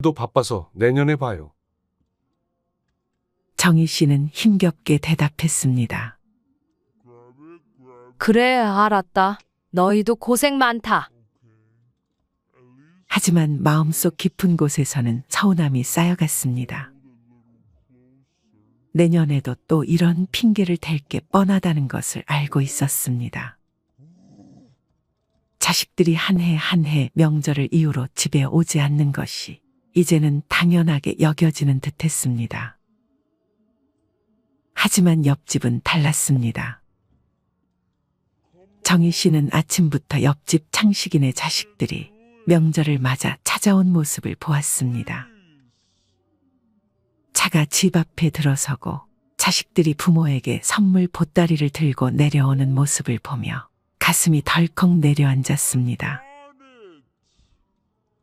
또 바빠서 내년에 봐요. 정희 씨는 힘겹게 대답했습니다. 그래, 알았다. 너희도 고생 많다. 하지만 마음속 깊은 곳에서는 서운함이 쌓여갔습니다. 내년에도 또 이런 핑계를 댈 게 뻔하다는 것을 알고 있었습니다. 자식들이 한 해 한 해 명절을 이유로 집에 오지 않는 것이 이제는 당연하게 여겨지는 듯했습니다. 하지만 옆집은 달랐습니다. 정희 씨는 아침부터 옆집 창식이네 자식들이 명절을 맞아 찾아온 모습을 보았습니다. 차가 집 앞에 들어서고 자식들이 부모에게 선물 보따리를 들고 내려오는 모습을 보며 가슴이 덜컥 내려앉았습니다.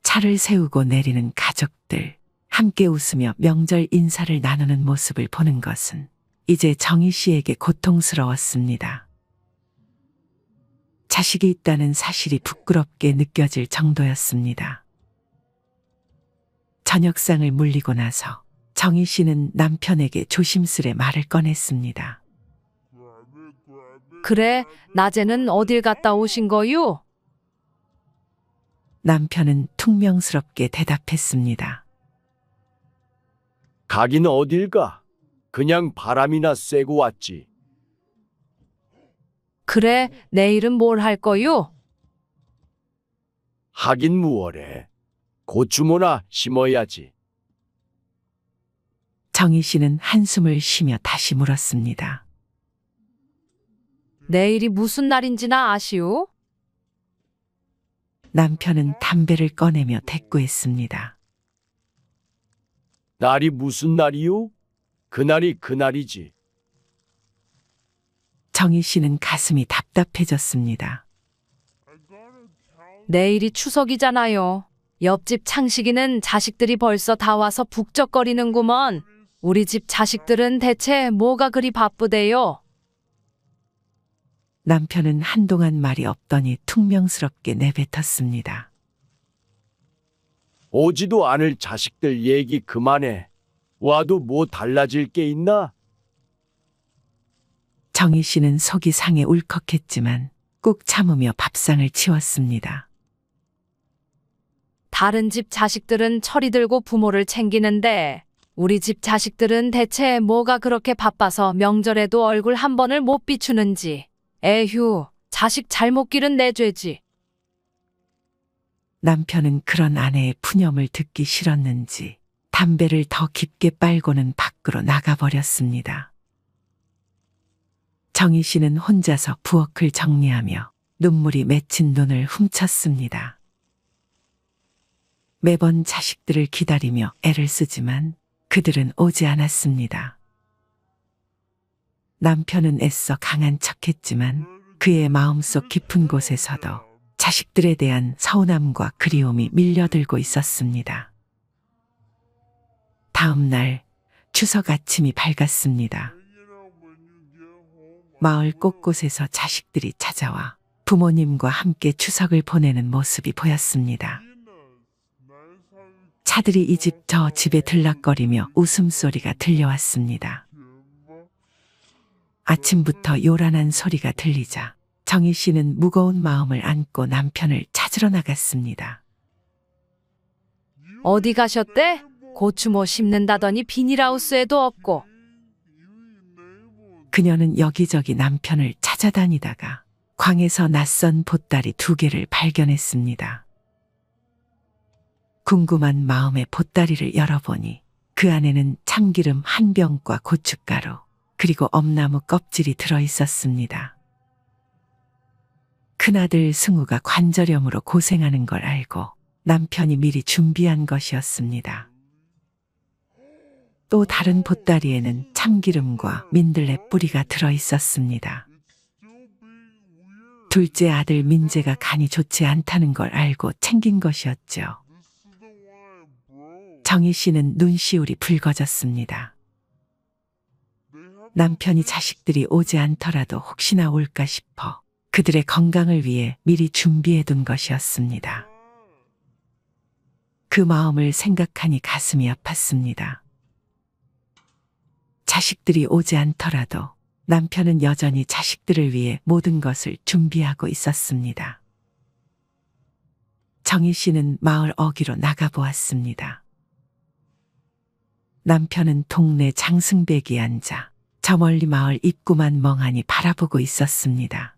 차를 세우고 내리는 가족들, 함께 웃으며 명절 인사를 나누는 모습을 보는 것은 이제 정희 씨에게 고통스러웠습니다. 자식이 있다는 사실이 부끄럽게 느껴질 정도였습니다. 저녁상을 물리고 나서 정희 씨는 남편에게 조심스레 말을 꺼냈습니다. 그래, 낮에는 어딜 갔다 오신 거요? 남편은 퉁명스럽게 대답했습니다. 가긴 어딜 가? 그냥 바람이나 쐬고 왔지. 그래, 내일은 뭘 할 거요? 하긴 무얼해. 고추모나 심어야지. 정희 씨는 한숨을 쉬며 다시 물었습니다. 내일이 무슨 날인지나 아시오? 남편은 담배를 꺼내며 대꾸했습니다. 날이 무슨 날이요? 그날이 그날이지. 정희 씨는 가슴이 답답해졌습니다. 내일이 추석이잖아요. 옆집 창식이는 자식들이 벌써 다 와서 북적거리는구먼. 우리 집 자식들은 대체 뭐가 그리 바쁘대요? 남편은 한동안 말이 없더니 퉁명스럽게 내뱉었습니다. 오지도 않을 자식들 얘기 그만해. 와도 뭐 달라질 게 있나? 정희 씨는 속이 상해 울컥했지만 꾹 참으며 밥상을 치웠습니다. 다른 집 자식들은 철이 들고 부모를 챙기는데 우리 집 자식들은 대체 뭐가 그렇게 바빠서 명절에도 얼굴 한 번을 못 비추는지. 에휴, 자식 잘못 기른 내 죄지. 남편은 그런 아내의 푸념을 듣기 싫었는지 담배를 더 깊게 빨고는 밖으로 나가버렸습니다. 정희 씨는 혼자서 부엌을 정리하며 눈물이 맺힌 눈을 훔쳤습니다. 매번 자식들을 기다리며 애를 쓰지만 그들은 오지 않았습니다. 남편은 애써 강한 척했지만 그의 마음속 깊은 곳에서도 자식들에 대한 서운함과 그리움이 밀려들고 있었습니다. 다음 날 추석 아침이 밝았습니다. 마을 곳곳에서 자식들이 찾아와 부모님과 함께 추석을 보내는 모습이 보였습니다. 차들이 이 집 저 집에 들락거리며 웃음소리가 들려왔습니다. 아침부터 요란한 소리가 들리자 정희 씨는 무거운 마음을 안고 남편을 찾으러 나갔습니다. 어디 가셨대? 고추 심는다더니 비닐하우스에도 없고. 그녀는 여기저기 남편을 찾아다니다가 광에서 낯선 보따리 2개를 발견했습니다. 궁금한 마음에 보따리를 열어보니 그 안에는 참기름 1병과 고춧가루 그리고 엄나무 껍질이 들어있었습니다. 큰아들 승우가 관절염으로 고생하는 걸 알고 남편이 미리 준비한 것이었습니다. 또 다른 보따리에는 참기름과 민들레 뿌리가 들어있었습니다. 둘째 아들 민재가 간이 좋지 않다는 걸 알고 챙긴 것이었죠. 정희 씨는 눈시울이 붉어졌습니다. 남편이 자식들이 오지 않더라도 혹시나 올까 싶어 그들의 건강을 위해 미리 준비해둔 것이었습니다. 그 마음을 생각하니 가슴이 아팠습니다. 자식들이 오지 않더라도 남편은 여전히 자식들을 위해 모든 것을 준비하고 있었습니다. 정희 씨는 마을 어귀로 나가보았습니다. 남편은 동네 장승배기에 앉아 저 멀리 마을 입구만 멍하니 바라보고 있었습니다.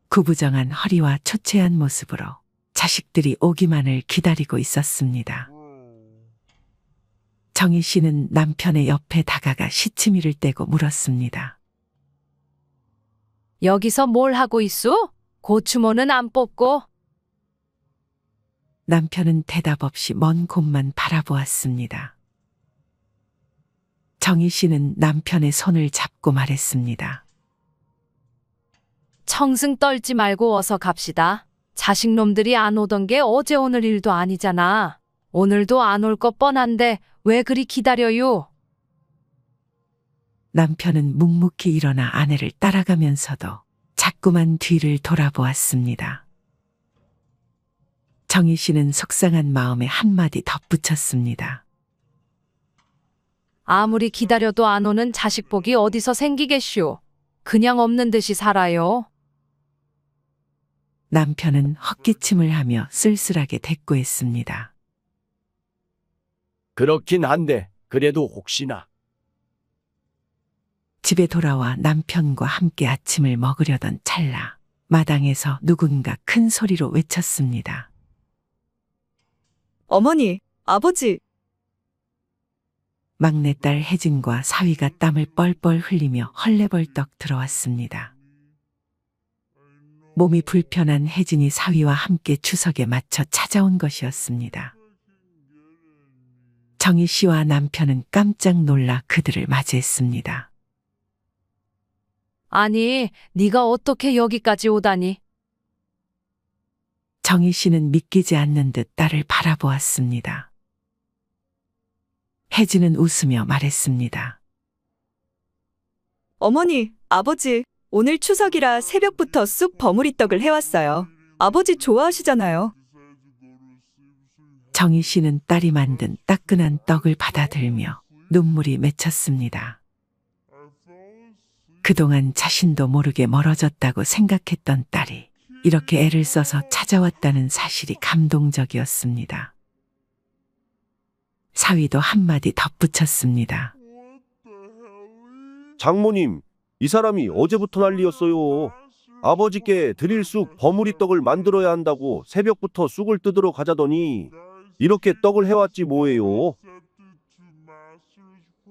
구부정한 허리와 초췌한 모습으로 자식들이 오기만을 기다리고 있었습니다. 정희 씨는 남편의 옆에 다가가 시치미를 떼고 물었습니다. 여기서 뭘 하고 있소? 고추모는 안 뽑고? 남편은 대답 없이 먼 곳만 바라보았습니다. 정희 씨는 남편의 손을 잡고 말했습니다. 청승 떨지 말고 어서 갑시다. 자식놈들이 안 오던 게 어제 오늘 일도 아니잖아. 오늘도 안 올 것 뻔한데 왜 그리 기다려요? 남편은 묵묵히 일어나 아내를 따라가면서도 자꾸만 뒤를 돌아보았습니다. 정희 씨는 속상한 마음에 한마디 덧붙였습니다. 아무리 기다려도 안 오는 자식복이 어디서 생기겠쇼? 그냥 없는 듯이 살아요. 남편은 헛기침을 하며 쓸쓸하게 대꾸했습니다. 그렇긴 한데 그래도 혹시나. 집에 돌아와 남편과 함께 아침을 먹으려던 찰나 마당에서 누군가 큰 소리로 외쳤습니다. 어머니, 아버지, 막내딸 혜진과 사위가 땀을 뻘뻘 흘리며 헐레벌떡 들어왔습니다. 몸이 불편한 혜진이 사위와 함께 추석에 맞춰 찾아온 것이었습니다. 정희 씨와 남편은 깜짝 놀라 그들을 맞이했습니다. 아니, 네가 어떻게 여기까지 오다니? 정희 씨는 믿기지 않는 듯 딸을 바라보았습니다. 혜진은 웃으며 말했습니다. 어머니, 아버지, 오늘 추석이라 새벽부터 쑥 버무리떡을 해왔어요. 아버지 좋아하시잖아요. 정희 씨는 딸이 만든 따끈한 떡을 받아들며 눈물이 맺혔습니다. 그동안 자신도 모르게 멀어졌다고 생각했던 딸이 이렇게 애를 써서 찾아왔다는 사실이 감동적이었습니다. 사위도 한마디 덧붙였습니다. 장모님, 이 사람이 어제부터 난리였어요. 아버지께 드릴 쑥 버무리떡을 만들어야 한다고 새벽부터 쑥을 뜯으러 가자더니 이렇게 떡을 해왔지 뭐예요.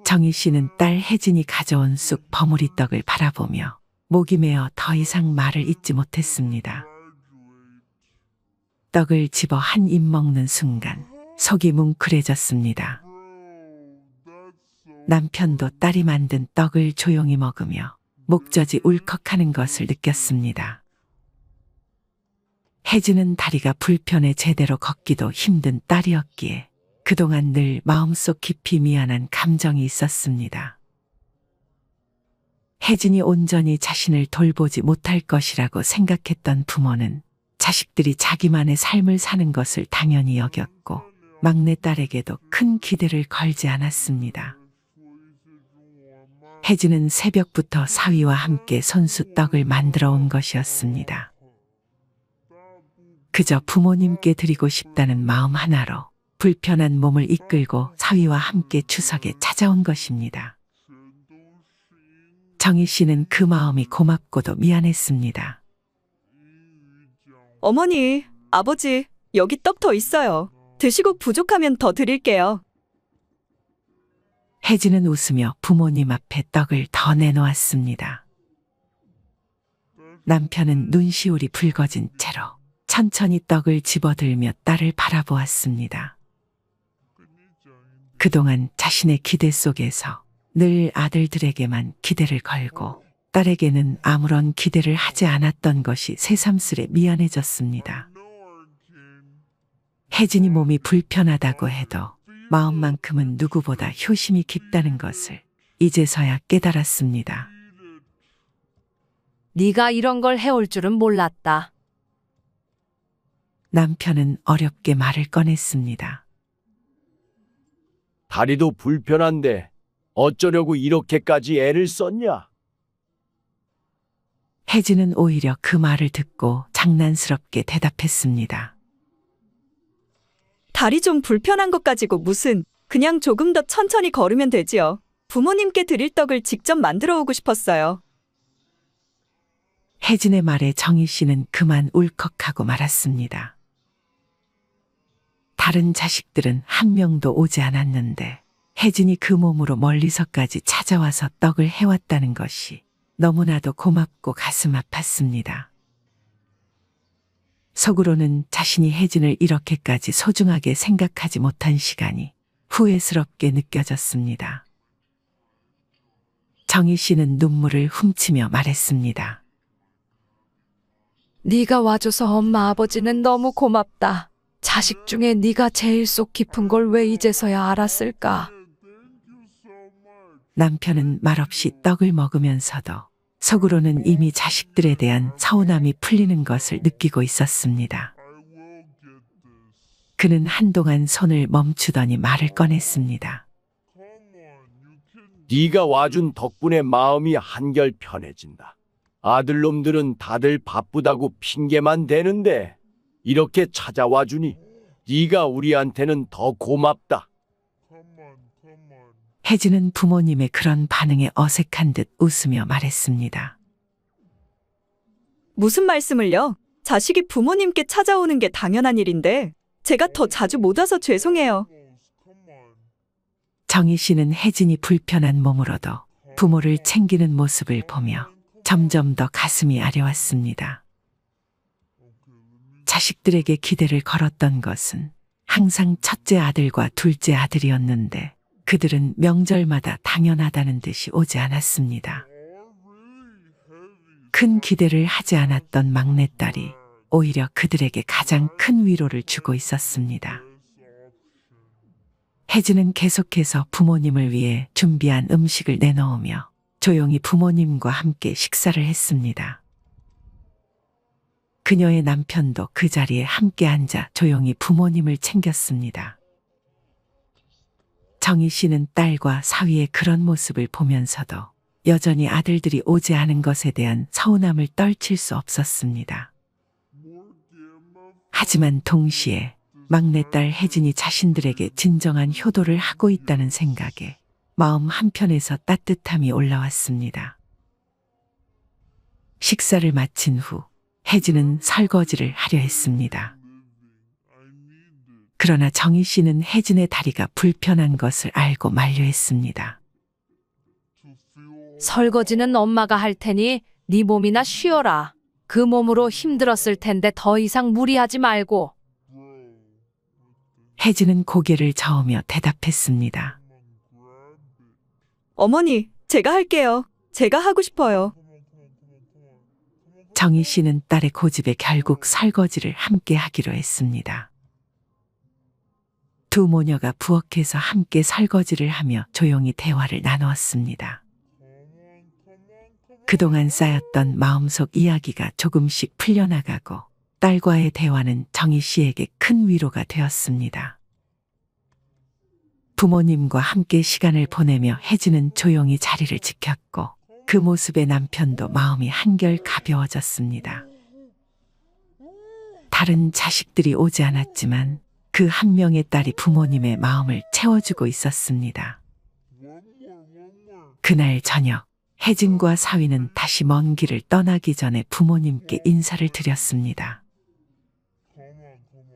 정희 씨는 딸 혜진이 가져온 쑥 버무리떡을 바라보며 목이 메어 더 이상 말을 잇지 못했습니다. 떡을 집어 한 입 먹는 순간 속이 뭉클해졌습니다. 남편도 딸이 만든 떡을 조용히 먹으며 목젖이 울컥하는 것을 느꼈습니다. 혜진은 다리가 불편해 제대로 걷기도 힘든 딸이었기에 그동안 늘 마음속 깊이 미안한 감정이 있었습니다. 혜진이 온전히 자신을 돌보지 못할 것이라고 생각했던 부모는 자식들이 자기만의 삶을 사는 것을 당연히 여겼고 막내딸에게도 큰 기대를 걸지 않았습니다. 혜진은 새벽부터 사위와 함께 손수 떡을 만들어 온 것이었습니다. 그저 부모님께 드리고 싶다는 마음 하나로 불편한 몸을 이끌고 사위와 함께 추석에 찾아온 것입니다. 정희 씨는 그 마음이 고맙고도 미안했습니다. 어머니, 아버지, 여기 떡 더 있어요. 드시고 부족하면 더 드릴게요. 혜진은 웃으며 부모님 앞에 떡을 더 내놓았습니다. 남편은 눈시울이 붉어진 채로 천천히 떡을 집어들며 딸을 바라보았습니다. 그동안 자신의 기대 속에서 늘 아들들에게만 기대를 걸고 딸에게는 아무런 기대를 하지 않았던 것이 새삼스레 미안해졌습니다. 혜진이 몸이 불편하다고 해도 마음만큼은 누구보다 효심이 깊다는 것을 이제서야 깨달았습니다. 네가 이런 걸 해올 줄은 몰랐다. 남편은 어렵게 말을 꺼냈습니다. 다리도 불편한데 어쩌려고 이렇게까지 애를 썼냐? 혜진은 오히려 그 말을 듣고 장난스럽게 대답했습니다. 다리 좀 불편한 것 가지고 무슨, 그냥 조금 더 천천히 걸으면 되지요. 부모님께 드릴 떡을 직접 만들어 오고 싶었어요. 혜진의 말에 정희 씨는 그만 울컥하고 말았습니다. 다른 자식들은 한 명도 오지 않았는데 혜진이 그 몸으로 멀리서까지 찾아와서 떡을 해왔다는 것이 너무나도 고맙고 가슴 아팠습니다. 속으로는 자신이 혜진을 이렇게까지 소중하게 생각하지 못한 시간이 후회스럽게 느껴졌습니다. 정희 씨는 눈물을 훔치며 말했습니다. 네가 와줘서 엄마 아버지는 너무 고맙다. 자식 중에 네가 제일 속 깊은 걸 왜 이제서야 알았을까? 남편은 말없이 떡을 먹으면서도 속으로는 이미 자식들에 대한 서운함이 풀리는 것을 느끼고 있었습니다. 그는 한동안 손을 멈추더니 말을 꺼냈습니다. 네가 와준 덕분에 마음이 한결 편해진다. 아들놈들은 다들 바쁘다고 핑계만 대는데 이렇게 찾아와 주니 네가 우리한테는 더 고맙다. 혜진은 부모님의 그런 반응에 어색한 듯 웃으며 말했습니다. 무슨 말씀을요? 자식이 부모님께 찾아오는 게 당연한 일인데 제가 더 자주 못 와서 죄송해요. 정희 씨는 혜진이 불편한 몸으로도 부모를 챙기는 모습을 보며 점점 더 가슴이 아려왔습니다. 자식들에게 기대를 걸었던 것은 항상 첫째 아들과 둘째 아들이었는데 그들은 명절마다 당연하다는 듯이 오지 않았습니다. 큰 기대를 하지 않았던 막내딸이 오히려 그들에게 가장 큰 위로를 주고 있었습니다. 혜진은 계속해서 부모님을 위해 준비한 음식을 내놓으며 조용히 부모님과 함께 식사를 했습니다. 그녀의 남편도 그 자리에 함께 앉아 조용히 부모님을 챙겼습니다. 정희 씨는 딸과 사위의 그런 모습을 보면서도 여전히 아들들이 오지 않은 것에 대한 서운함을 떨칠 수 없었습니다. 하지만 동시에 막내딸 혜진이 자신들에게 진정한 효도를 하고 있다는 생각에 마음 한편에서 따뜻함이 올라왔습니다. 식사를 마친 후 혜진은 설거지를 하려 했습니다. 그러나 정희 씨는 혜진의 다리가 불편한 것을 알고 만류했습니다. 설거지는 엄마가 할 테니 네 몸이나 쉬어라. 그 몸으로 힘들었을 텐데 더 이상 무리하지 말고. 혜진은 고개를 저으며 대답했습니다. 어머니, 제가 할게요. 제가 하고 싶어요. 정희 씨는 딸의 고집에 결국 설거지를 함께 하기로 했습니다. 두 모녀가 부엌에서 함께 설거지를 하며 조용히 대화를 나누었습니다. 그동안 쌓였던 마음속 이야기가 조금씩 풀려나가고 딸과의 대화는 정희 씨에게 큰 위로가 되었습니다. 부모님과 함께 시간을 보내며 혜진은 조용히 자리를 지켰고 그 모습에 남편도 마음이 한결 가벼워졌습니다. 다른 자식들이 오지 않았지만 그 한 명의 딸이 부모님의 마음을 채워주고 있었습니다. 그날 저녁 혜진과 사위는 다시 먼 길을 떠나기 전에 부모님께 인사를 드렸습니다.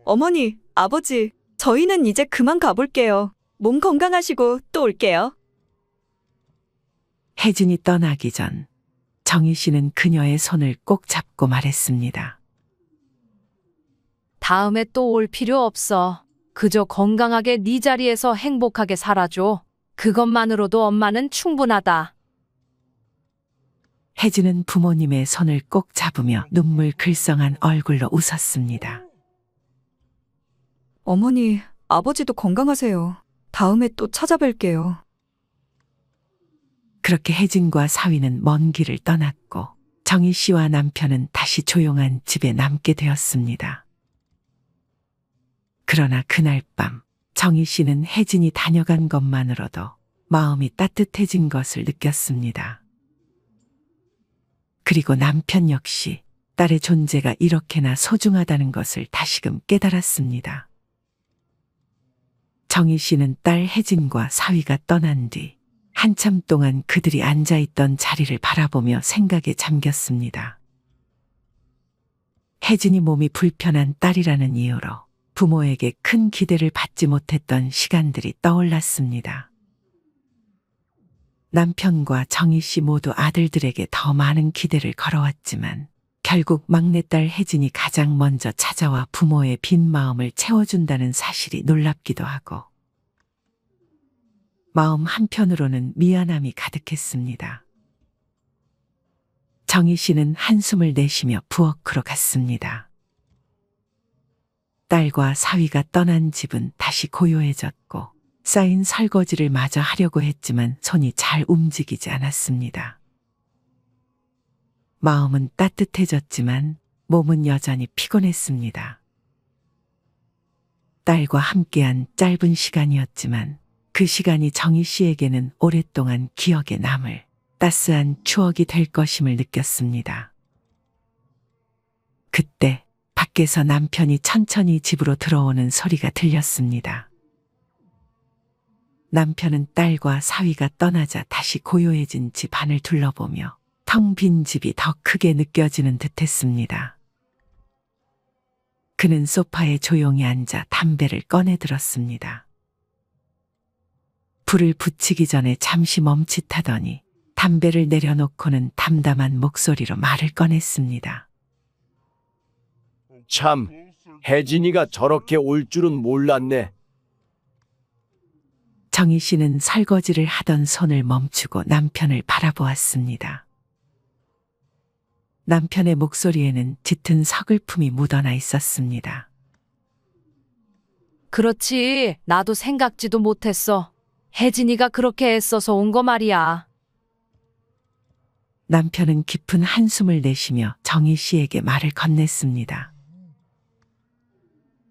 어머니, 아버지, 저희는 이제 그만 가볼게요. 몸 건강하시고 또 올게요. 혜진이 떠나기 전 정희 씨는 그녀의 손을 꼭 잡고 말했습니다. 다음에 또 올 필요 없어. 그저 건강하게 네 자리에서 행복하게 살아줘. 그것만으로도 엄마는 충분하다. 혜진은 부모님의 손을 꼭 잡으며 눈물 글썽한 얼굴로 웃었습니다. 어머니, 아버지도 건강하세요. 다음에 또 찾아뵐게요. 그렇게 혜진과 사위는 먼 길을 떠났고 정희 씨와 남편은 다시 조용한 집에 남게 되었습니다. 그러나 그날 밤 정희 씨는 혜진이 다녀간 것만으로도 마음이 따뜻해진 것을 느꼈습니다. 그리고 남편 역시 딸의 존재가 이렇게나 소중하다는 것을 다시금 깨달았습니다. 정희 씨는 딸 혜진과 사위가 떠난 뒤 한참 동안 그들이 앉아있던 자리를 바라보며 생각에 잠겼습니다. 혜진이 몸이 불편한 딸이라는 이유로 부모에게 큰 기대를 받지 못했던 시간들이 떠올랐습니다. 남편과 정희 씨 모두 아들들에게 더 많은 기대를 걸어왔지만 결국 막내딸 혜진이 가장 먼저 찾아와 부모의 빈 마음을 채워준다는 사실이 놀랍기도 하고 마음 한편으로는 미안함이 가득했습니다. 정희 씨는 한숨을 내쉬며 부엌으로 갔습니다. 딸과 사위가 떠난 집은 다시 고요해졌고 쌓인 설거지를 마저 하려고 했지만 손이 잘 움직이지 않았습니다. 마음은 따뜻해졌지만 몸은 여전히 피곤했습니다. 딸과 함께한 짧은 시간이었지만 그 시간이 정희 씨에게는 오랫동안 기억에 남을 따스한 추억이 될 것임을 느꼈습니다. 그때 밖에서 남편이 천천히 집으로 들어오는 소리가 들렸습니다. 남편은 딸과 사위가 떠나자 다시 고요해진 집 안을 둘러보며 텅 빈 집이 더 크게 느껴지는 듯했습니다. 그는 소파에 조용히 앉아 담배를 꺼내 들었습니다. 불을 붙이기 전에 잠시 멈칫하더니 담배를 내려놓고는 담담한 목소리로 말을 꺼냈습니다. 참, 혜진이가 저렇게 올 줄은 몰랐네. 정희 씨는 설거지를 하던 손을 멈추고 남편을 바라보았습니다. 남편의 목소리에는 짙은 서글픔이 묻어나 있었습니다. 그렇지. 나도 생각지도 못했어. 혜진이가 그렇게 애써서 온 거 말이야. 남편은 깊은 한숨을 내쉬며 정희 씨에게 말을 건넸습니다.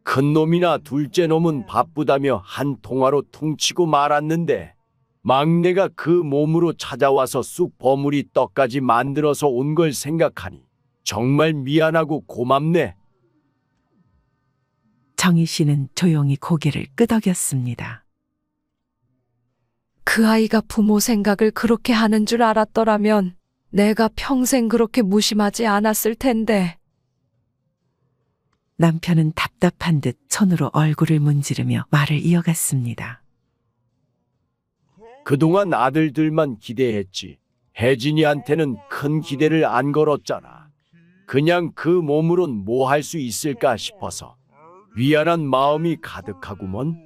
큰 놈이나 둘째 놈은 바쁘다며 한 통화로 퉁치고 말았는데 막내가 그 몸으로 찾아와서 쑥 버무리 떡까지 만들어서 온 걸 생각하니 정말 미안하고 고맙네. 정희 씨는 조용히 고개를 끄덕였습니다. 그 아이가 부모 생각을 그렇게 하는 줄 알았더라면 내가 평생 그렇게 무심하지 않았을 텐데. 남편은 답답한 듯 손으로 얼굴을 문지르며 말을 이어갔습니다. 그동안 아들들만 기대했지. 혜진이한테는 큰 기대를 안 걸었잖아. 그냥 그 몸으론 뭐 할 수 있을까 싶어서 미안한 마음이 가득하구먼.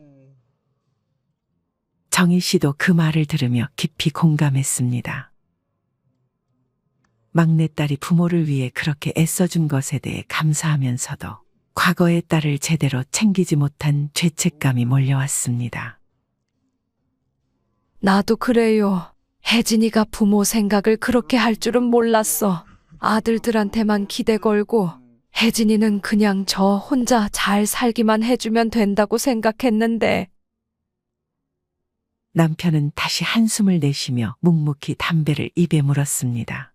정희 씨도 그 말을 들으며 깊이 공감했습니다. 막내딸이 부모를 위해 그렇게 애써준 것에 대해 감사하면서도 과거의 딸을 제대로 챙기지 못한 죄책감이 몰려왔습니다. 나도 그래요. 혜진이가 부모 생각을 그렇게 할 줄은 몰랐어. 아들들한테만 기대 걸고 혜진이는 그냥 저 혼자 잘 살기만 해주면 된다고 생각했는데. 남편은 다시 한숨을 내쉬며 묵묵히 담배를 입에 물었습니다.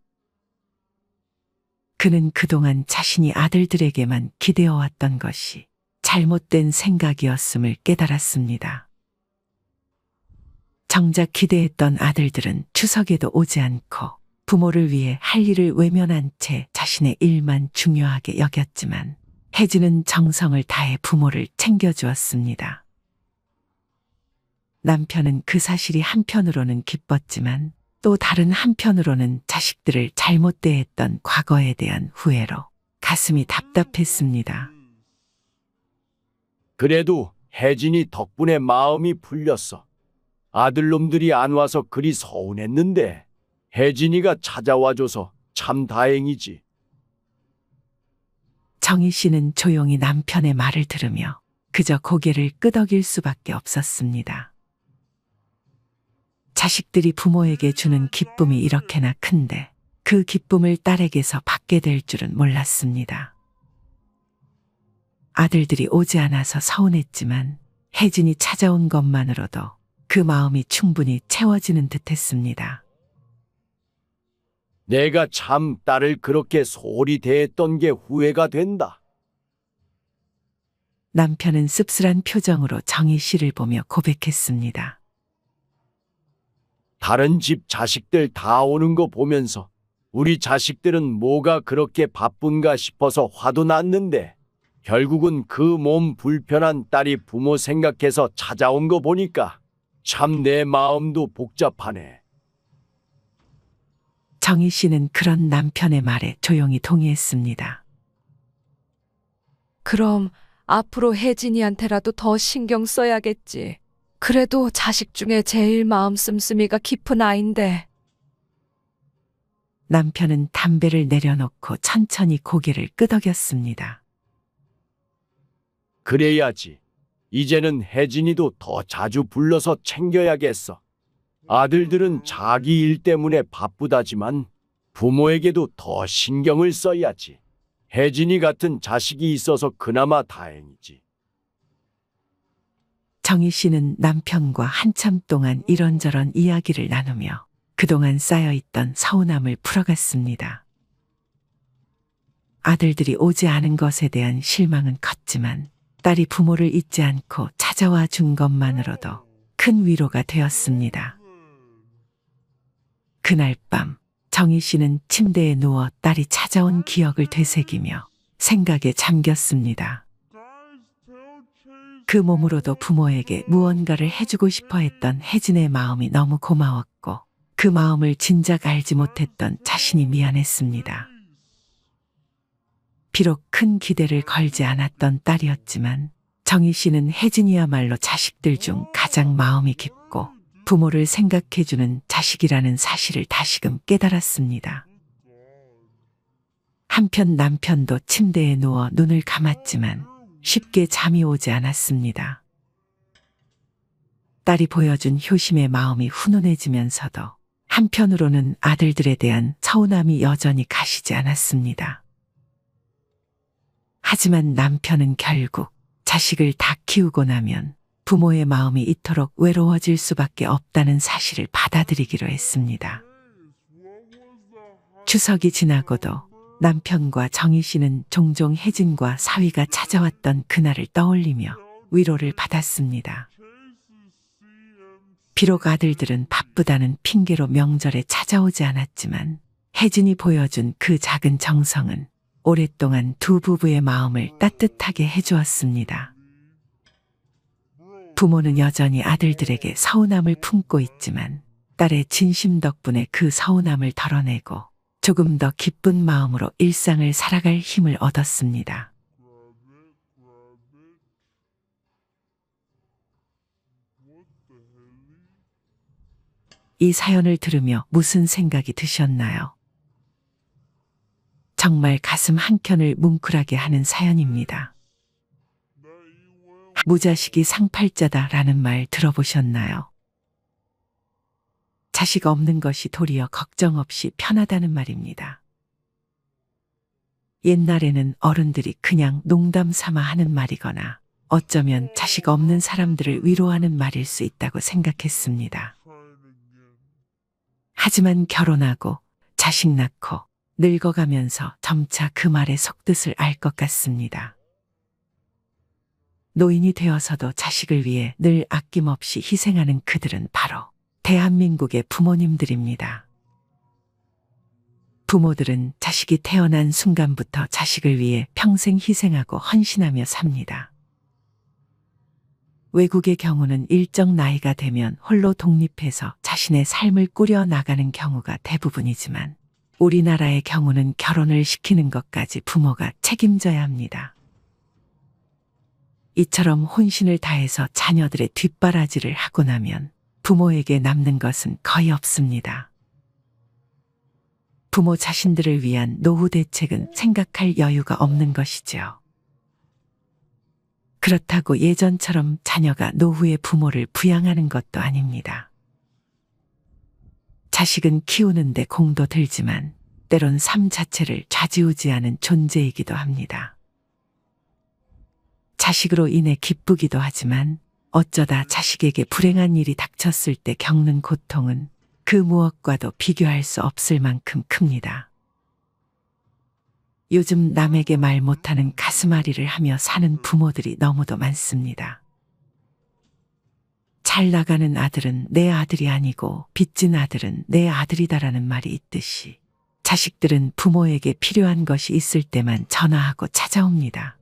그는 그동안 자신이 아들들에게만 기대어왔던 것이 잘못된 생각이었음을 깨달았습니다. 정작 기대했던 아들들은 추석에도 오지 않고 부모를 위해 할 일을 외면한 채 자신의 일만 중요하게 여겼지만 혜진은 정성을 다해 부모를 챙겨주었습니다. 남편은 그 사실이 한편으로는 기뻤지만 또 다른 한편으로는 자식들을 잘못 대했던 과거에 대한 후회로 가슴이 답답했습니다. 그래도 혜진이 덕분에 마음이 풀렸어. 아들놈들이 안 와서 그리 서운했는데 혜진이가 찾아와줘서 참 다행이지. 정희 씨는 조용히 남편의 말을 들으며 그저 고개를 끄덕일 수밖에 없었습니다. 자식들이 부모에게 주는 기쁨이 이렇게나 큰데 그 기쁨을 딸에게서 받게 될 줄은 몰랐습니다. 아들들이 오지 않아서 서운했지만 혜진이 찾아온 것만으로도 그 마음이 충분히 채워지는 듯했습니다. 내가 참 딸을 그렇게 소홀히 대했던 게 후회가 된다. 남편은 씁쓸한 표정으로 정희 씨를 보며 고백했습니다. 다른 집 자식들 다 오는 거 보면서 우리 자식들은 뭐가 그렇게 바쁜가 싶어서 화도 났는데 결국은 그 몸 불편한 딸이 부모 생각해서 찾아온 거 보니까 참 내 마음도 복잡하네. 정희 씨는 그런 남편의 말에 조용히 동의했습니다. 그럼 앞으로 혜진이한테라도 더 신경 써야겠지. 그래도 자식 중에 제일 마음 씀씀이가 깊은 아인데. 남편은 담배를 내려놓고 천천히 고개를 끄덕였습니다. 그래야지. 이제는 혜진이도 더 자주 불러서 챙겨야겠어. 아들들은 자기 일 때문에 바쁘다지만 부모에게도 더 신경을 써야지. 혜진이 같은 자식이 있어서 그나마 다행이지. 정희 씨는 남편과 한참 동안 이런저런 이야기를 나누며 그동안 쌓여있던 서운함을 풀어갔습니다. 아들들이 오지 않은 것에 대한 실망은 컸지만 딸이 부모를 잊지 않고 찾아와 준 것만으로도 큰 위로가 되었습니다. 그날 밤 정희 씨는 침대에 누워 딸이 찾아온 기억을 되새기며 생각에 잠겼습니다. 그 몸으로도 부모에게 무언가를 해주고 싶어 했던 혜진의 마음이 너무 고마웠고 그 마음을 진작 알지 못했던 자신이 미안했습니다. 비록 큰 기대를 걸지 않았던 딸이었지만 정희 씨는 혜진이야말로 자식들 중 가장 마음이 깊고 부모를 생각해주는 자식이라는 사실을 다시금 깨달았습니다. 한편 남편도 침대에 누워 눈을 감았지만 쉽게 잠이 오지 않았습니다. 딸이 보여준 효심의 마음이 훈훈해지면서도 한편으로는 아들들에 대한 서운함이 여전히 가시지 않았습니다. 하지만 남편은 결국 자식을 다 키우고 나면 부모의 마음이 이토록 외로워질 수밖에 없다는 사실을 받아들이기로 했습니다. 추석이 지나고도 남편과 정희 씨는 종종 혜진과 사위가 찾아왔던 그날을 떠올리며 위로를 받았습니다. 비록 아들들은 바쁘다는 핑계로 명절에 찾아오지 않았지만 혜진이 보여준 그 작은 정성은 오랫동안 두 부부의 마음을 따뜻하게 해주었습니다. 부모는 여전히 아들들에게 서운함을 품고 있지만 딸의 진심 덕분에 그 서운함을 덜어내고 조금 더 기쁜 마음으로 일상을 살아갈 힘을 얻었습니다. 이 사연을 들으며 무슨 생각이 드셨나요? 정말 가슴 한켠을 뭉클하게 하는 사연입니다. 무자식이 상팔자다라는 말 들어보셨나요? 자식 없는 것이 도리어 걱정 없이 편하다는 말입니다. 옛날에는 어른들이 그냥 농담 삼아 하는 말이거나 어쩌면 자식 없는 사람들을 위로하는 말일 수 있다고 생각했습니다. 하지만 결혼하고 자식 낳고 늙어가면서 점차 그 말의 속뜻을 알 것 같습니다. 노인이 되어서도 자식을 위해 늘 아낌없이 희생하는 그들은 바로 대한민국의 부모님들입니다. 부모들은 자식이 태어난 순간부터 자식을 위해 평생 희생하고 헌신하며 삽니다. 외국의 경우는 일정 나이가 되면 홀로 독립해서 자신의 삶을 꾸려 나가는 경우가 대부분이지만 우리나라의 경우는 결혼을 시키는 것까지 부모가 책임져야 합니다. 이처럼 혼신을 다해서 자녀들의 뒷바라지를 하고 나면 부모에게 남는 것은 거의 없습니다. 부모 자신들을 위한 노후 대책은 생각할 여유가 없는 것이죠. 그렇다고 예전처럼 자녀가 노후에 부모를 부양하는 것도 아닙니다. 자식은 키우는데 공도 들지만 때론 삶 자체를 좌지우지하는 존재이기도 합니다. 자식으로 인해 기쁘기도 하지만 어쩌다 자식에게 불행한 일이 닥쳤을 때 겪는 고통은 그 무엇과도 비교할 수 없을 만큼 큽니다. 요즘 남에게 말 못하는 가슴앓이를 하며 사는 부모들이 너무도 많습니다. 잘 나가는 아들은 내 아들이 아니고 빚진 아들은 내 아들이다라는 말이 있듯이 자식들은 부모에게 필요한 것이 있을 때만 전화하고 찾아옵니다.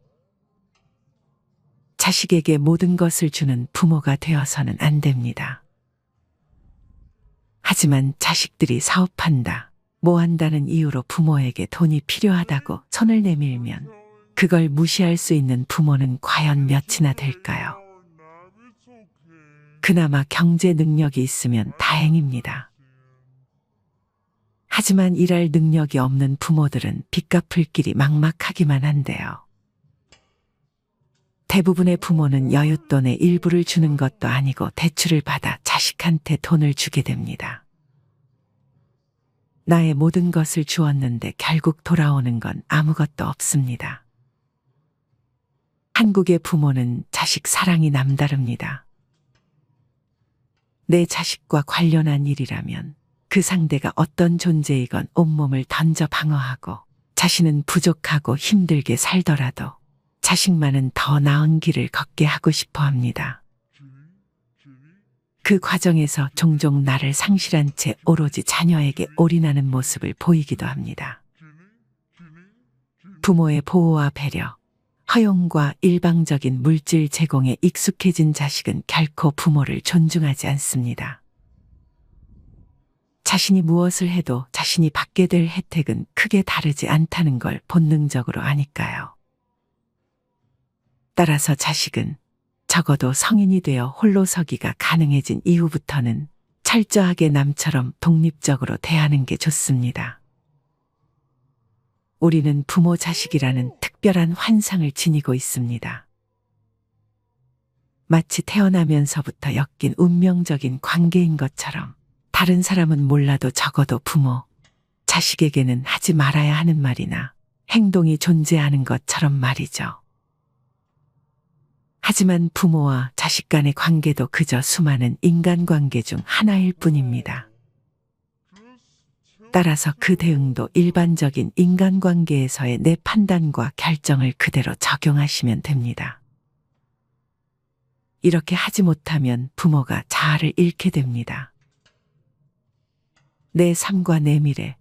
자식에게 모든 것을 주는 부모가 되어서는 안 됩니다. 하지만 자식들이 사업한다, 뭐 한다는 이유로 부모에게 돈이 필요하다고 손을 내밀면 그걸 무시할 수 있는 부모는 과연 몇이나 될까요? 그나마 경제 능력이 있으면 다행입니다. 하지만 일할 능력이 없는 부모들은 빚 갚을 길이 막막하기만 한데요. 대부분의 부모는 여윳돈의 일부를 주는 것도 아니고 대출을 받아 자식한테 돈을 주게 됩니다. 나의 모든 것을 주었는데 결국 돌아오는 건 아무것도 없습니다. 한국의 부모는 자식 사랑이 남다릅니다. 내 자식과 관련한 일이라면 그 상대가 어떤 존재이건 온몸을 던져 방어하고 자신은 부족하고 힘들게 살더라도 자식만은 더 나은 길을 걷게 하고 싶어 합니다. 그 과정에서 종종 나를 상실한 채 오로지 자녀에게 올인하는 모습을 보이기도 합니다. 부모의 보호와 배려, 허용과 일방적인 물질 제공에 익숙해진 자식은 결코 부모를 존중하지 않습니다. 자신이 무엇을 해도 자신이 받게 될 혜택은 크게 다르지 않다는 걸 본능적으로 아니까요. 따라서 자식은 적어도 성인이 되어 홀로 서기가 가능해진 이후부터는 철저하게 남처럼 독립적으로 대하는 게 좋습니다. 우리는 부모 자식이라는 특별한 환상을 지니고 있습니다. 마치 태어나면서부터 엮인 운명적인 관계인 것처럼 다른 사람은 몰라도 적어도 부모, 자식에게는 하지 말아야 하는 말이나 행동이 존재하는 것처럼 말이죠. 하지만 부모와 자식 간의 관계도 그저 수많은 인간관계 중 하나일 뿐입니다. 따라서 그 대응도 일반적인 인간관계에서의 내 판단과 결정을 그대로 적용하시면 됩니다. 이렇게 하지 못하면 부모가 자아를 잃게 됩니다. 내 삶과 내 미래,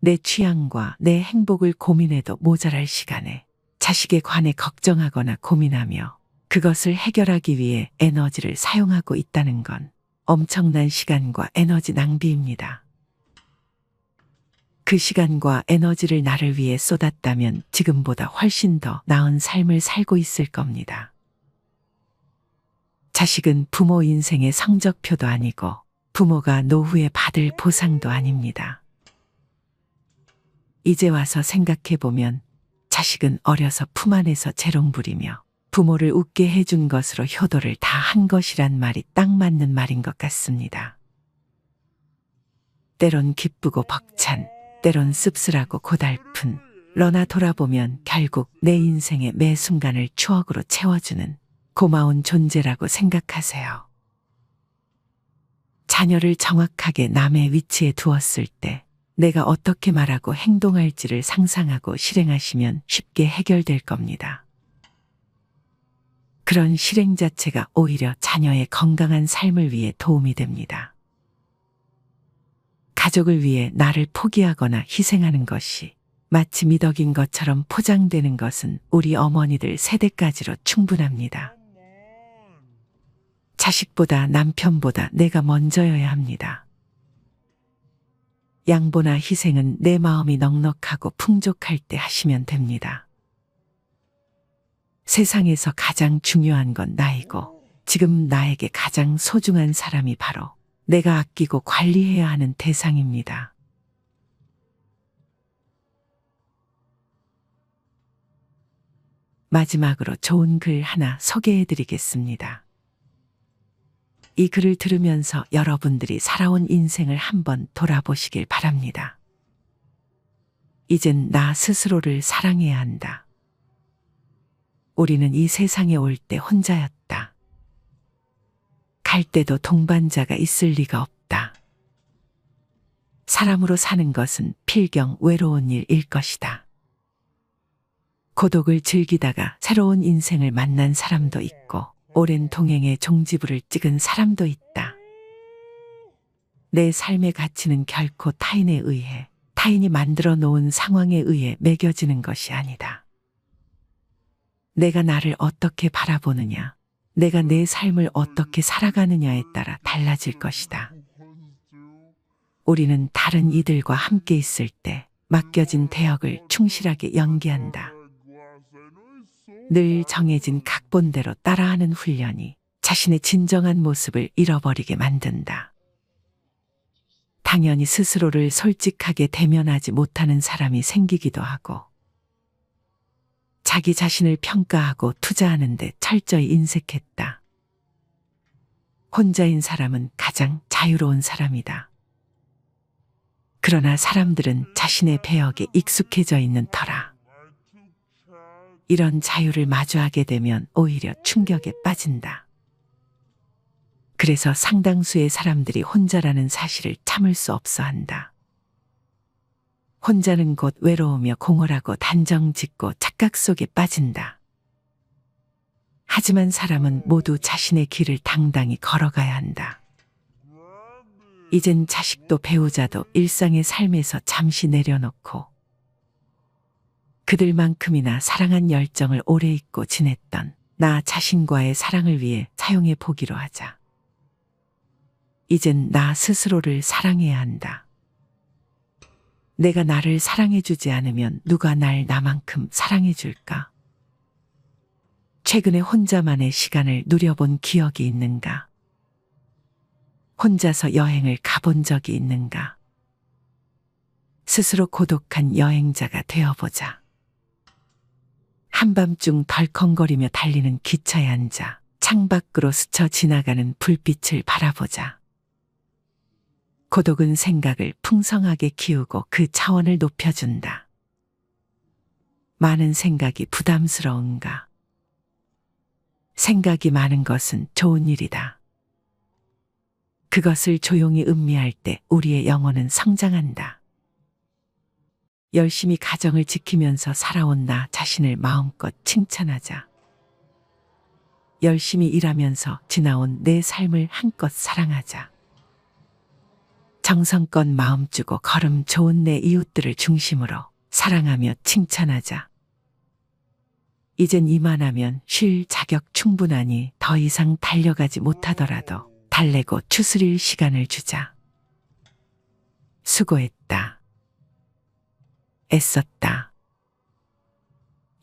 내 취향과 내 행복을 고민해도 모자랄 시간에 자식에 관해 걱정하거나 고민하며 그것을 해결하기 위해 에너지를 사용하고 있다는 건 엄청난 시간과 에너지 낭비입니다. 그 시간과 에너지를 나를 위해 쏟았다면 지금보다 훨씬 더 나은 삶을 살고 있을 겁니다. 자식은 부모 인생의 성적표도 아니고 부모가 노후에 받을 보상도 아닙니다. 이제 와서 생각해보면 자식은 어려서 품 안에서 재롱 부리며 부모를 웃게 해준 것으로 효도를 다 한 것이란 말이 딱 맞는 말인 것 같습니다. 때론 기쁘고 벅찬, 때론 씁쓸하고 고달픈, 러나 돌아보면 결국 내 인생의 매 순간을 추억으로 채워주는 고마운 존재라고 생각하세요. 자녀를 정확하게 남의 위치에 두었을 때 내가 어떻게 말하고 행동할지를 상상하고 실행하시면 쉽게 해결될 겁니다. 그런 실행 자체가 오히려 자녀의 건강한 삶을 위해 도움이 됩니다. 가족을 위해 나를 포기하거나 희생하는 것이 마치 미덕인 것처럼 포장되는 것은 우리 어머니들 세대까지로 충분합니다. 자식보다 남편보다 내가 먼저여야 합니다. 양보나 희생은 내 마음이 넉넉하고 풍족할 때 하시면 됩니다. 세상에서 가장 중요한 건 나이고 지금 나에게 가장 소중한 사람이 바로 내가 아끼고 관리해야 하는 대상입니다. 마지막으로 좋은 글 하나 소개해 드리겠습니다. 이 글을 들으면서 여러분들이 살아온 인생을 한번 돌아보시길 바랍니다. 이젠 나 스스로를 사랑해야 한다. 우리는 이 세상에 올 때 혼자였다. 갈 때도 동반자가 있을 리가 없다. 사람으로 사는 것은 필경 외로운 일일 것이다. 고독을 즐기다가 새로운 인생을 만난 사람도 있고 오랜 동행의 종지부를 찍은 사람도 있다. 내 삶의 가치는 결코 타인에 의해, 타인이 만들어 놓은 상황에 의해 매겨지는 것이 아니다. 내가 나를 어떻게 바라보느냐, 내가 내 삶을 어떻게 살아가느냐에 따라 달라질 것이다. 우리는 다른 이들과 함께 있을 때 맡겨진 대역을 충실하게 연기한다. 늘 정해진 각본대로 따라하는 훈련이 자신의 진정한 모습을 잃어버리게 만든다. 당연히 스스로를 솔직하게 대면하지 못하는 사람이 생기기도 하고, 자기 자신을 평가하고 투자하는 데 철저히 인색했다. 혼자인 사람은 가장 자유로운 사람이다. 그러나 사람들은 자신의 배역에 익숙해져 있는 터라 이런 자유를 마주하게 되면 오히려 충격에 빠진다. 그래서 상당수의 사람들이 혼자라는 사실을 참을 수 없어 한다. 혼자는 곧 외로우며 공허하고 단정 짓고 착각 속에 빠진다. 하지만 사람은 모두 자신의 길을 당당히 걸어가야 한다. 이젠 자식도 배우자도 일상의 삶에서 잠시 내려놓고 그들만큼이나 사랑한 열정을 오래 잊고 지냈던 나 자신과의 사랑을 위해 사용해 보기로 하자. 이젠 나 스스로를 사랑해야 한다. 내가 나를 사랑해주지 않으면 누가 날 나만큼 사랑해줄까? 최근에 혼자만의 시간을 누려본 기억이 있는가? 혼자서 여행을 가본 적이 있는가? 스스로 고독한 여행자가 되어보자. 한밤중 덜컹거리며 달리는 기차에 앉아 창밖으로 스쳐 지나가는 불빛을 바라보자. 고독은 생각을 풍성하게 키우고 그 차원을 높여준다. 많은 생각이 부담스러운가? 생각이 많은 것은 좋은 일이다. 그것을 조용히 음미할 때 우리의 영혼은 성장한다. 열심히 가정을 지키면서 살아온 나 자신을 마음껏 칭찬하자. 열심히 일하면서 지나온 내 삶을 한껏 사랑하자. 정성껏 마음 주고 걸음 좋은 내 이웃들을 중심으로 사랑하며 칭찬하자. 이젠 이만하면 쉴 자격 충분하니 더 이상 달려가지 못하더라도 달래고 추스릴 시간을 주자. 수고했다. 애썼다.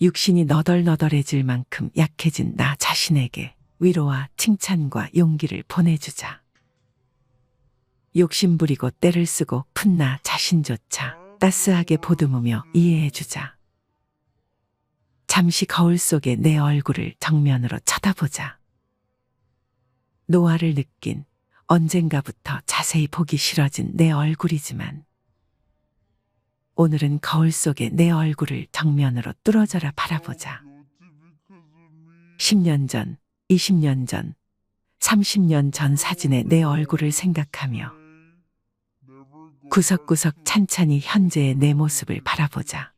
육신이 너덜너덜해질 만큼 약해진 나 자신에게 위로와 칭찬과 용기를 보내주자. 욕심부리고 때를 쓰고 푼 나 자신조차 따스하게 보듬으며 이해해주자. 잠시 거울 속에 내 얼굴을 정면으로 쳐다보자. 노화를 느낀 언젠가부터 자세히 보기 싫어진 내 얼굴이지만 오늘은 거울 속에 내 얼굴을 정면으로 뚫어져라 바라보자. 10년 전, 20년 전, 30년 전 사진의 내 얼굴을 생각하며 구석구석 찬찬히 현재의 내 모습을 바라보자.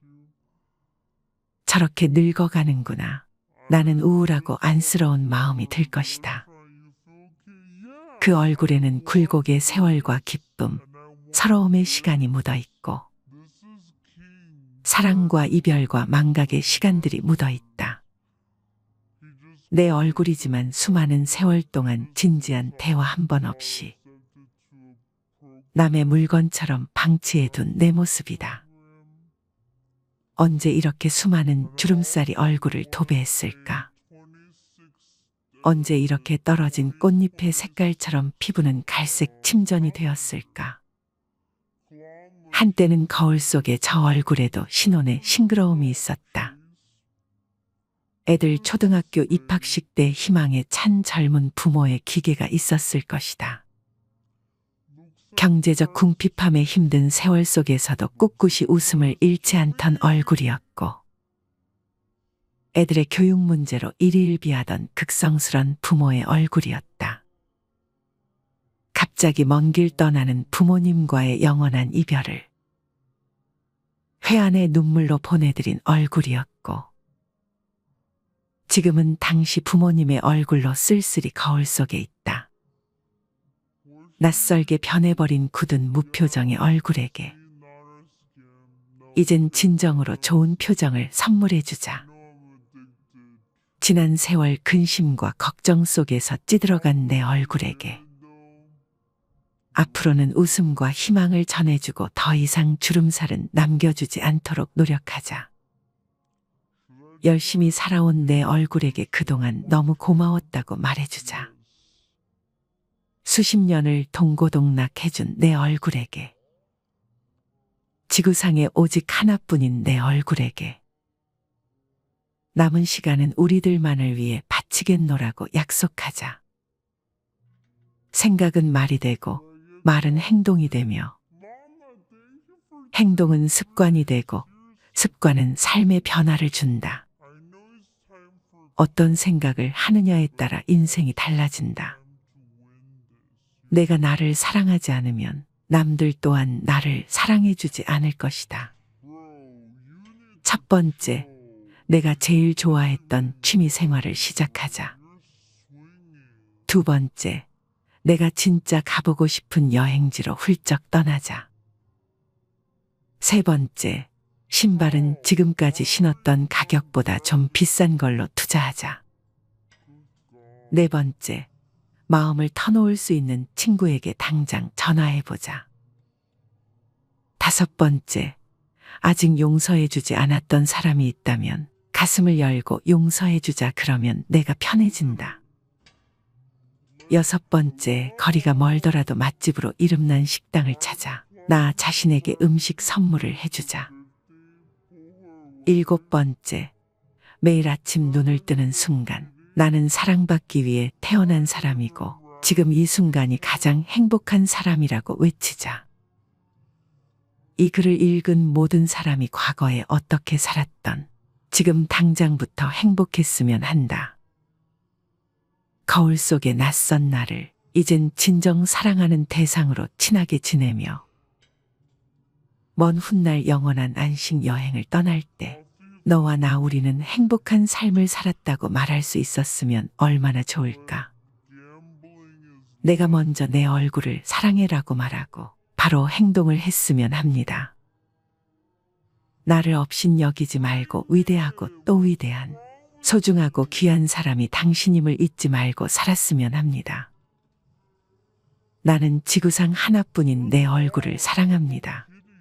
저렇게 늙어가는구나. 나는 우울하고 안쓰러운 마음이 들 것이다. 그 얼굴에는 굴곡의 세월과 기쁨, 서러움의 시간이 묻어있고 사랑과 이별과 망각의 시간들이 묻어있다. 내 얼굴이지만 수많은 세월 동안 진지한 대화 한 번 없이 남의 물건처럼 방치해둔 내 모습이다. 언제 이렇게 수많은 주름살이 얼굴을 도배했을까? 언제 이렇게 떨어진 꽃잎의 색깔처럼 피부는 갈색 침전이 되었을까? 한때는 거울 속에 저 얼굴에도 신혼의 싱그러움이 있었다. 애들 초등학교 입학식 때 희망에 찬 젊은 부모의 기계가 있었을 것이다. 경제적 궁핍함에 힘든 세월 속에서도 꿋꿋이 웃음을 잃지 않던 얼굴이었고 애들의 교육 문제로 일희일비하던 극성스런 부모의 얼굴이었다. 갑자기 먼 길 떠나는 부모님과의 영원한 이별을 회한의 눈물로 보내드린 얼굴이었고, 지금은 당시 부모님의 얼굴로 쓸쓸히 거울 속에 있다. 낯설게 변해버린 굳은 무표정의 얼굴에게 이젠 진정으로 좋은 표정을 선물해주자. 지난 세월 근심과 걱정 속에서 찌들어간 내 얼굴에게 앞으로는 웃음과 희망을 전해주고 더 이상 주름살은 남겨주지 않도록 노력하자. 열심히 살아온 내 얼굴에게 그동안 너무 고마웠다고 말해주자. 수십 년을 동고동락해준 내 얼굴에게, 지구상에 오직 하나뿐인 내 얼굴에게 남은 시간은 우리들만을 위해 바치겠노라고 약속하자. 생각은 말이 되고 말은 행동이 되며, 행동은 습관이 되고 습관은 삶의 변화를 준다. 어떤 생각을 하느냐에 따라 인생이 달라진다. 내가 나를 사랑하지 않으면 남들 또한 나를 사랑해주지 않을 것이다. 첫 번째, 내가 제일 좋아했던 취미 생활을 시작하자. 두 번째, 내가 진짜 가보고 싶은 여행지로 훌쩍 떠나자. 세 번째, 신발은 지금까지 신었던 가격보다 좀 비싼 걸로 투자하자. 네 번째, 마음을 터놓을 수 있는 친구에게 당장 전화해보자. 다섯 번째, 아직 용서해주지 않았던 사람이 있다면 가슴을 열고 용서해주자. 그러면 내가 편해진다. 여섯 번째, 거리가 멀더라도 맛집으로 이름난 식당을 찾아 나 자신에게 음식 선물을 해주자. 일곱 번째, 매일 아침 눈을 뜨는 순간 나는 사랑받기 위해 태어난 사람이고 지금 이 순간이 가장 행복한 사람이라고 외치자. 이 글을 읽은 모든 사람이 과거에 어떻게 살았던 지금 당장부터 행복했으면 한다. 거울 속의 낯선 나를 이젠 진정 사랑하는 대상으로 친하게 지내며 먼 훗날 영원한 안식 여행을 떠날 때 너와 나 우리는 행복한 삶을 살았다고 말할 수 있었으면 얼마나 좋을까. 내가 먼저 내 얼굴을 사랑해라고 말하고 바로 행동을 했으면 합니다. 나를 없인 여기지 말고 위대하고 또 위대한 소중하고 귀한 사람이 당신임을 잊지 말고 살았으면 합니다. 나는 지구상 하나뿐인 내 얼굴을 사랑합니다.